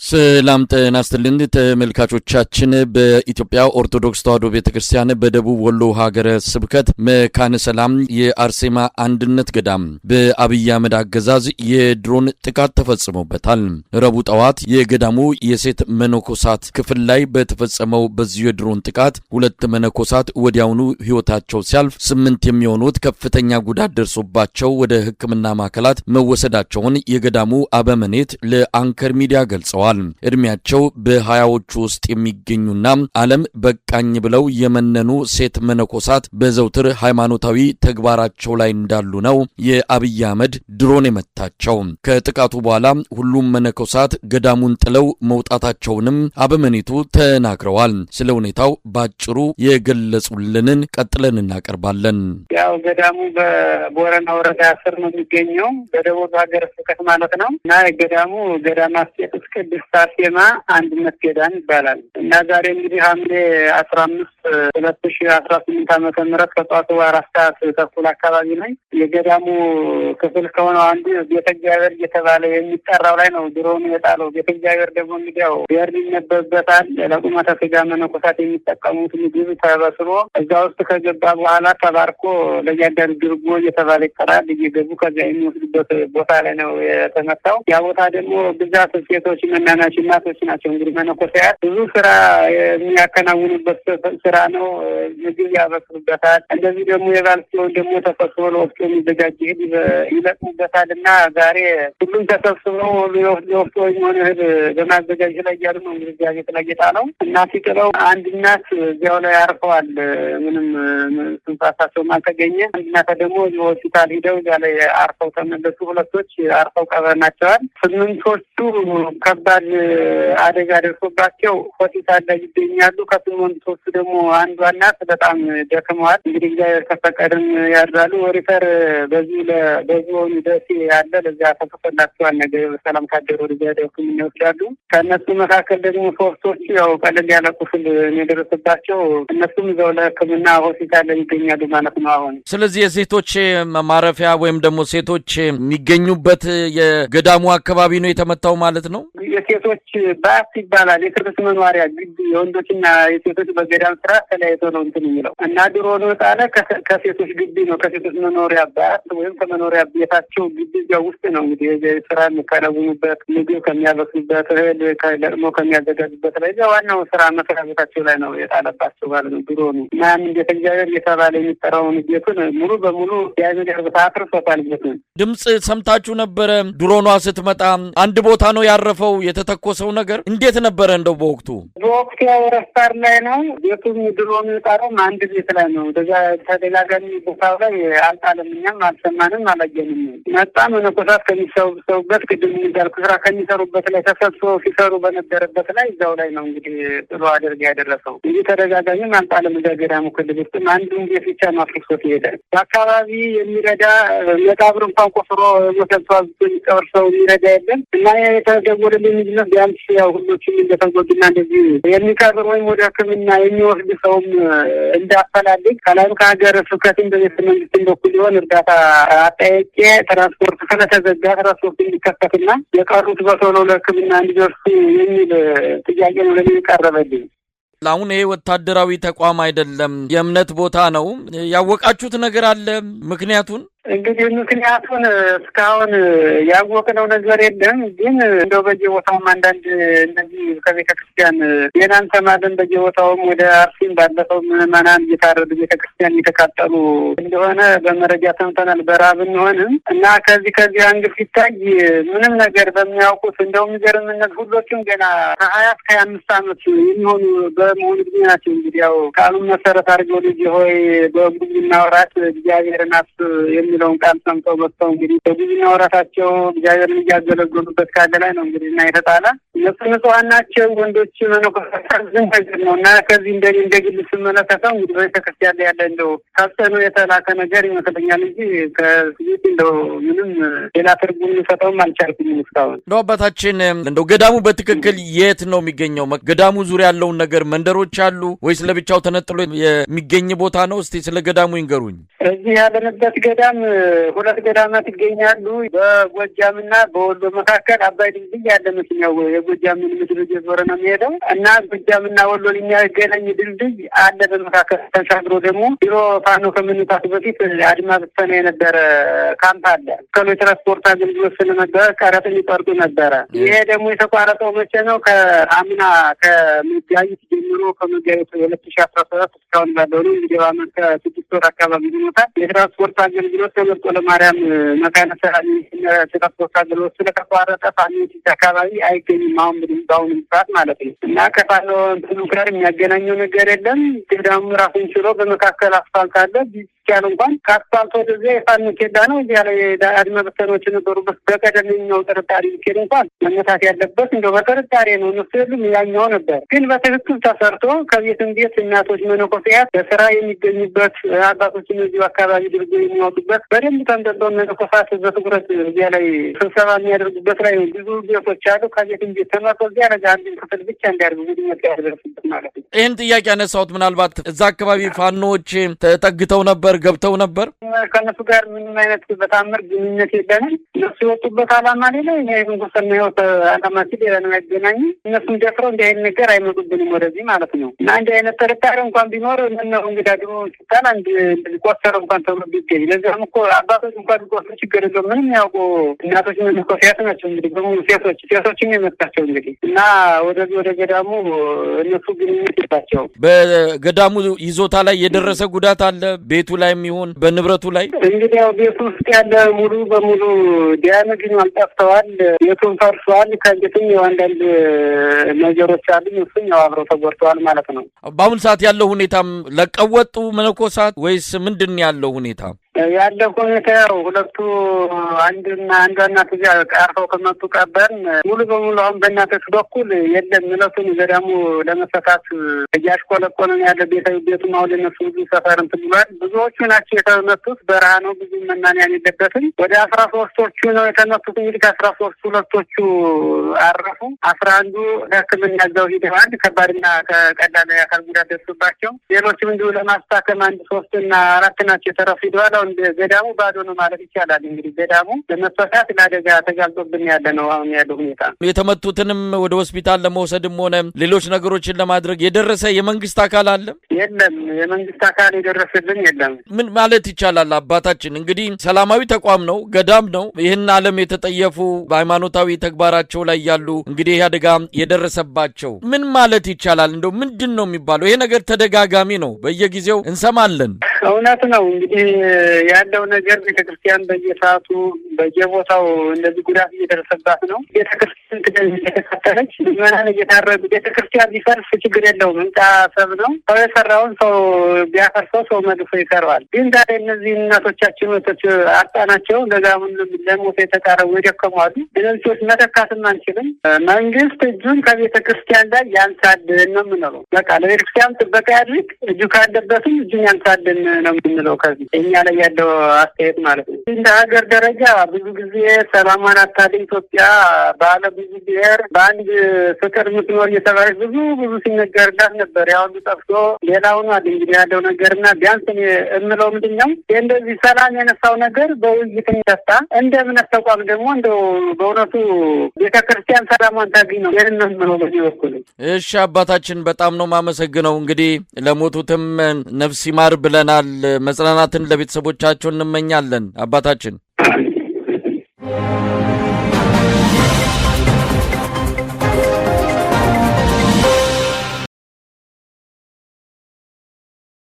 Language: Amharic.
ሰላም ጤና ይስጥልን ተመልካቾቻችን። በኢትዮጵያ ኦርቶዶክስ ተዋሕዶ ቤተክርስቲያን በደቡብ ወሎ ሀገረ ስብከት መካነ ሰላም የአርሴማ አንድነት ገዳም በአብይ አህመድ አገዛዝ የድሮን ጥቃት ተፈጽሞበታል። ረቡዕ ጠዋት የገዳሙ የሴት መነኮሳት ክፍል ላይ በተፈጸመው በዚህ የድሮን ጥቃት 2 መነኮሳት ወዲያውኑ ሕይወታቸው ሲያልፍ 8 የሚሆኑት ከፍተኛ ጉዳት ደርሶባቸው ወደ ሕክምና ማዕከላት መወሰዳቸውን የገዳሙ አበምኔት ለአንከር ሚዲያ ገልጸዋል። እድሜያቸው በ20ዎቹ ውስጥ የሚገኙና ዓለም በቃኝ ብለው የመነኑ ሴት መነኮሳት በዘውትር ሃይማኖታዊ ተግባራቸው ላይ እንዳሉ ነው የአብይ አህመድ ድሮን የመታቸው። ከጥቃቱ በኋላ ሁሉም መነኮሳት ገዳሙን ጥለው መውጣታቸውንም አበምኔቱ ተናግረዋል። ስለ ሁኔታው ባጭሩ የገለጹልንን ቀጥለን እናቀርባለን። ያው ገዳሙ በቦረና ወረዳ ስር ነው የሚገኘው፣ በደቡብ ሀገረ ስብከት ማለት ነው እና ገዳሙ ገዳማ አስቄጥስ ቅድስት አርሴማ አንድነት ገዳም ይባላል እና ዛሬ እንግዲህ ሐምሌ 15 2018 ዓመተ ምህረት ከጧቱ 4 ሰዓት ተኩል አካባቢ ላይ የገዳሙ ክፍል ከሆነው አንዱ ቤተ እግዚአብሔር እየተባለ የሚጠራው ላይ ነው ድሮኑ የጣለው። ቤተ እግዚአብሔር ደግሞ እንግዲያው በር ይነበብበታል። ለቁመተ ሥጋ መነኮሳት የሚጠቀሙት ምግብ ተበስሎ እዛ ውስጥ ከገባ በኋላ ተባርኮ ለእያንዳንዱ ድርጎ እየተባለ ይጠራል። እየገቡ ከዚያ የሚወስዱበት ቦታ ላይ ነው የተመታው። ያ ቦታ ደግሞ ብዛት ሴቶች መናናሽ እናቶች ናቸው። እንግዲህ መነኮሳት ብዙ ስራ የሚያከናውኑበት ስራ ነው። ምግብ ያበስሉበታል። እንደዚህ ደግሞ የባል ሲሆን ደግሞ ተሰብስቦ ለወፍጮ የሚዘጋጅ እህል ይለቅሙበታል እና ዛሬ ሁሉም ተሰብስበው ለወፍጮ የሚሆን እህል በማዘጋጀት ላይ እያሉ ነው እንግዲህ እዚያ ቤት ላይ የጣለው እና ሲጥለው አንድ እናት እዚያው ላይ አርፈዋል። ምንም ትንፋሳቸውም አልተገኘ። አንድ እናት ደግሞ ሆስፒታል ሂደው እዚያ ላይ አርፈው ተመለሱ። 2ቶች አርፈው ቀበርናቸዋል። 8ቶቹ ከባድ አደጋ ደርሶባቸው ሆስፒታል ላይ ይገኛሉ። ከ8ቶቹ ደግሞ አንዷ እናት በጣም ደክመዋል። እንግዲህ እግዚአብሔር ከፈቀደም ያድራሉ። ሪፈር በዚህ ደሴ ያለ ለዚያ ተከፈላቸዋል። ነገ በሰላም ካደሩ ወደዚያ ሕክምና ይወስዳሉ። ከእነሱ መካከል ደግሞ 3ቶች ያው ቀለል ያለ ቁስል የደረሰባቸው እነሱም እዛው ለሕክምና ሆስፒታል ላይ ይገኛሉ ማለት ነው አሁን። ስለዚህ የሴቶች ማረፊያ ወይም ደግሞ ሴቶች የሚገኙበት የገዳሙ አካባቢ ነው የተመታው ማለት ነው። የሴቶች ባስ ይባላል። የክርስት መኖሪያ ግቢ የወንዶችና የሴቶች በገዳም ስራ ተለያይቶ ነው እንትን የሚለው እና ድሮኑ ጣለ ከሴቶች ግቢ ነው። ከሴቶች መኖሪያ ባስ ወይም ከመኖሪያ ቤታቸው ግቢ እዚያ ውስጥ ነው እንግዲህ ስራ የሚከናውኑበት፣ ምግብ ከሚያበስሉበት፣ እህል ለቅሞ ከሚያዘጋጁበት ላይ እዚያ ዋናው ስራ መስሪያ ቤታቸው ላይ ነው የጣለባቸው ማለት ነው ድሮኑ እና ቤተ እግዚአብሔር እየተባለ የሚጠራውን ቤቱን ሙሉ በሙሉ ያዘጋጅ አፍርሶታል። ቤቱን ድምጽ ሰምታችሁ ነበረ? ድሮኗ ስትመጣ አንድ ቦታ ነው ያረፈው የተተኮሰው ነገር እንዴት ነበረ? እንደው በወቅቱ ያው ረፋር ላይ ነው ቤቱም ድሮኑ የጣለው አንድ ቤት ላይ ነው። በዛ ተደጋጋሚ ቦታው ላይ አልጣለም። እኛም አልሰማንም አላየንም። መጣ መነኮሳት ከሚሰሩበት ቅድም እንዳልኩ ስራ ከሚሰሩበት ላይ ተሰብስበው ሲሰሩ በነበረበት ላይ እዛው ላይ ነው እንግዲህ ጥሎ አድርጋ ያደረሰው እንጂ ተደጋጋሚም አልጣለም። እዛ ገዳሙ ክልል ውስጥም አንዱን ቤት ብቻ ነው አፍርሶት ይሄዳል። በአካባቢ የሚረዳ መቃብር እንኳን ቆፍሮ ሞተቷ የሚቀብር ሰው የሚረዳ የለም እና የተደወለልኝ ምንድነው ቢያንስ ያው ሁሎችም እንደተጎዱና እንደዚህ የሚቀብር ወይም ወደ ሕክምና የሚወስድ ሰውም እንዳፈላልግ ከላይም ከሀገረ ስብከትም በቤተ መንግስትም በኩል ሊሆን እርዳታ አጠያቄ ትራንስፖርት ስለተዘጋ ትራንስፖርት እንዲከፈትና የቀሩት በቶሎ ለሕክምና እንዲደርሱ የሚል ጥያቄ ነው ለኔ የቀረበልኝ። አሁን ይሄ ወታደራዊ ተቋም አይደለም፣ የእምነት ቦታ ነው። ያወቃችሁት ነገር አለ ምክንያቱን? እንግዲህ ምክንያቱን እስካሁን ያወቅነው ነገር የለም። ግን እንደው በየቦታውም አንዳንድ እነዚህ ከቤተ ክርስቲያን ዜና እንሰማለን። በየቦታውም ወደ አርሲም ባለፈው ምዕመናን እየታረዱ ቤተ ክርስቲያን እየተቃጠሉ እንደሆነ በመረጃ ሰምተናል። በራብ እንሆንም እና ከዚህ አንግል ሲታይ ምንም ነገር በሚያውቁት እንደውም የሚገርምነት ሁሎችም ገና ከ20 እስከ 25 ዓመት የሚሆኑ በመሆኑ ጊዜ ናቸው። እንግዲህ ያው ቃሉን መሰረት አድርገው ልጅ ሆይ በጉብና ወራት እግዚአብሔርን አስብ የሚል የሚለውን ቃል ሰምተው መጥተው እንግዲህ በጊዜና ወራታቸው እግዚአብሔርን እያገለገሉበት ካለ ላይ ነው እንግዲህ እና የተጣላ እነሱ ንጹሐን ናቸው። ወንዶች መነኮሳት ዝም ነገር ነው እና ከዚህ እንደ ግል ስመለከተው እንግዲህ ቤተክርስቲያን ላይ ያለ እንደው ታሰኑ የተላከ ነገር ይመስለኛል እንጂ ከዚህ እንደው ምንም ሌላ ትርጉም ሊሰጠውም አልቻልኩም እስካሁን። እንደው አባታችን እንደው ገዳሙ በትክክል የት ነው የሚገኘው? ገዳሙ ዙሪያ ያለውን ነገር መንደሮች አሉ ወይስ ለብቻው ተነጥሎ የሚገኝ ቦታ ነው? እስቲ ስለ ገዳሙ ይንገሩኝ። እዚህ ያለንበት ገዳም ሁለት ገዳማት ይገኛሉ። በጎጃምና በወሎ መካከል አባይ ድልድይ ያለ መስኛው የጎጃምን ምድር እየዞረ ነው የሚሄደው እና ጎጃምና ወሎን የሚያገናኝ ድልድይ አለ። በመካከል ተሻግሮ ደግሞ ድሮ ፋኖ ከመነሳቱ በፊት አድማ ብተና የነበረ ካምፕ አለ። ትራንስፖርት አገልግሎት ስለነበረ ቀረጥ ሊቆርጡ ነበረ። ይሄ ደግሞ የተቋረጠው መቼ ነው? ከአምና ከመጋቢት ጀምሮ ከመጋቢት 2017 እስካሁን ባለው ነው። እንግዲህ በዓመት ከስድስት ወር አካባቢ ሆኖታል። የትራንስፖርት አገልግሎት ተመርጦ ለማርያም መካነ ሰላም ትራንስፖርት አገልግሎት ስለተቋረጠ ፋኖች አካባቢ አይገኝም። አሁን እንግዲህ በአሁኑ ሰዓት ማለት ነው እና ከፋኖ እንትኑ ጋር የሚያገናኘው ነገር የለም። ገዳሙ ራሱን ችሎ በመካከል አስፋልት አለ። ቢቻል እንኳን ከአስፋልት ወደዚያ የፋኖ ኬዳ ነው። እዚያ ላይ አድማ በተኖች የነበሩበት በቀደምኛው ጥርጣሬ ቢኬድ እንኳን መመታት ያለበት እንደው በጥርጣሬ ነው። እነሱ የሉም ያኛው ነበር። ግን በትክክል ተሰርቶ ከቤትም ቤት እናቶች መነኮሳት በስራ የሚገኙበት አባቶችን እዚሁ አካባቢ ድርጎ የሚያወጡበት በደንብ ተንጠልጠው መነኮሳት በትኩረት እዚያ ላይ ስብሰባ የሚያደርጉበት ላይ ብዙ ቤቶች አሉ። ከቤትም ቤት ተመርጦ እዚያ ላይ አንድን ክፍል ብቻ እንዲያደርጉ እንግዲህ መጣ ያደረሱበት ማለት ነው። ይህን ጥያቄ ያነሳሁት ምናልባት እዛ አካባቢ ፋኖች ተጠግተው ነበር ገብተው ነበር። ከእነሱ ጋር ምንም አይነት በታምር ግንኙነት የለንም። እነሱ የወጡበት ዓላማ ሌላ የመንኮሰና ህይወት ዓላማ ሲል ሌላ ነው ያገናኙ። እነሱም ደፍረው እንዲህ አይነት ነገር አይመጡብንም ወደዚህ ማለት ነው እና እንዲህ አይነት ጥርጣሬ እንኳን ቢኖር ምነው እንግዳ ድሮ ሲታል አንድ ቆሰረ እንኳን ተብሎ ቢገኝ ለዚያም እኮ አባቶች እንኳን ቢቆስሩ ችግር የለውም። ምንም ያውቁ እናቶች መነኮሳት ናቸው እንግዲህ በሙሉ ሴቶችም የመጣቸው እንግዲህ እና ወደዚህ ወደ ገዳሙ እነሱ ግንኙነት የላቸው። በገዳሙ ይዞታ ላይ የደረሰ ጉዳት አለ? ቤቱ ላይ የሚሆን በንብረቱ ላይ እንግዲህ ያው ቤቱ ውስጥ ያለ ሙሉ በሙሉ ዲያመግኝ ጠፍተዋል። ቤቱን ፈርሷል። ከቤቱም ያው አንዳንድ ነገሮች አሉ። እሱም ያው አብረው ተጎድተዋል ማለት ነው። በአሁኑ ሰዓት ያለው ሁኔታም ለቀው ወጡ መነኮሳት ወይስ ምንድን ያለው ሁኔታ? ያለው ሁኔታ ያው ሁለቱ አንድና አንዷ እናት እዚያ አርፈው ከመጡ ቀበርን ሙሉ በሙሉ አሁን በእናቶች በኩል የለም። እለቱን ገዳሙ ለመፈታት እያሽቆለቆለን ያለ ቤቱም አሁን ለነሱ ብዙ ሰፈር እንትን ብሏል። ብዙዎቹ ናቸው የተመቱት። በረሃ ነው፣ ብዙ መናንያን የለበትም። ወደ 13ቶቹ ነው የተመቱት። እንግዲህ ከ13 ሁለቶቹ አረፉ። 11ዱ ለሕክምና እዛው ሂደዋል። ከባድና ከቀላል የአካል ጉዳት ደርሶባቸው፣ ሌሎችም እንዲሁ ለማስታከም 1፣ 3 እና 4 ናቸው የተረፉ ሂደዋል። ገዳሙ ባዶ ነው ማለት ይቻላል። እንግዲህ ገዳሙ ለመፈታት ለአደጋ ተጋልጦብን ያለ ነው አሁን ያለው ሁኔታ። የተመቱትንም ወደ ሆስፒታል ለመውሰድም ሆነ ሌሎች ነገሮችን ለማድረግ የደረሰ የመንግስት አካል አለ? የለም፣ የመንግስት አካል የደረሰልን የለም። ምን ማለት ይቻላል? አባታችን እንግዲህ ሰላማዊ ተቋም ነው፣ ገዳም ነው። ይህን ዓለም የተጠየፉ በሃይማኖታዊ ተግባራቸው ላይ ያሉ እንግዲህ ይህ አደጋ የደረሰባቸው ምን ማለት ይቻላል? እንደው ምንድን ነው የሚባለው? ይሄ ነገር ተደጋጋሚ ነው፣ በየጊዜው እንሰማለን። እውነት ነው እንግዲህ ያለው ነገር ቤተክርስቲያን በየሰዓቱ በየቦታው እንደዚህ ጉዳት እየደረሰባት ነው። ቤተክርስቲያን እየተከተለች ምዕመናን እየታረዱ ቤተክርስቲያን ሊፈርስ ችግር የለውም። ህንጻ ሰብ ነው። ሰው የሰራውን ሰው ቢያፈርሰው ሰው መልሶ ይሰራዋል። ግን ዛሬ እነዚህ እናቶቻችን ወቶች አጣናቸው ለጋሙን ለሞት የተቃረቡ የደከሟሉ። እነዚዎች መተካትም አንችልም። መንግስት እጁን ከቤተክርስቲያን ላይ ያንሳልን ነው የምንለው። በቃ ለቤተክርስቲያን ጥበቃ ያድርግ። እጁ ካለበትም እጁን ያንሳልን ነው የምንለው። ከዚህ እኛ ላይ ያለው አስተያየት ማለት ነው። እንደ ሀገር ደረጃ ብዙ ጊዜ ሰላሟን አታል ኢትዮጵያ ባለ ብዙ ብሔር በአንድ ፍቅር ምትኖር እየተባለች ብዙ ሲነገርላት ነበር። ያሁሉ ጠፍቶ ሌላውን አለ እንግዲህ ያለው ነገርና ቢያንስ የምለው ምንድን ነው እንደዚህ ሰላም የነሳው ነገር በውይይት የሚፈታ እንደ እምነት ተቋም ደግሞ እንደው በእውነቱ ቤተክርስቲያን ሰላሟን ታግኝ ነው ይህን ነው የምለው በዚህ በኩል። እሺ አባታችን በጣም ነው ማመሰግነው። እንግዲህ ለሞቱትም ነፍስ ይማር ብለናል። መጽናናትን ለቤተሰቦቻቸው እንመኛለን አባታችን።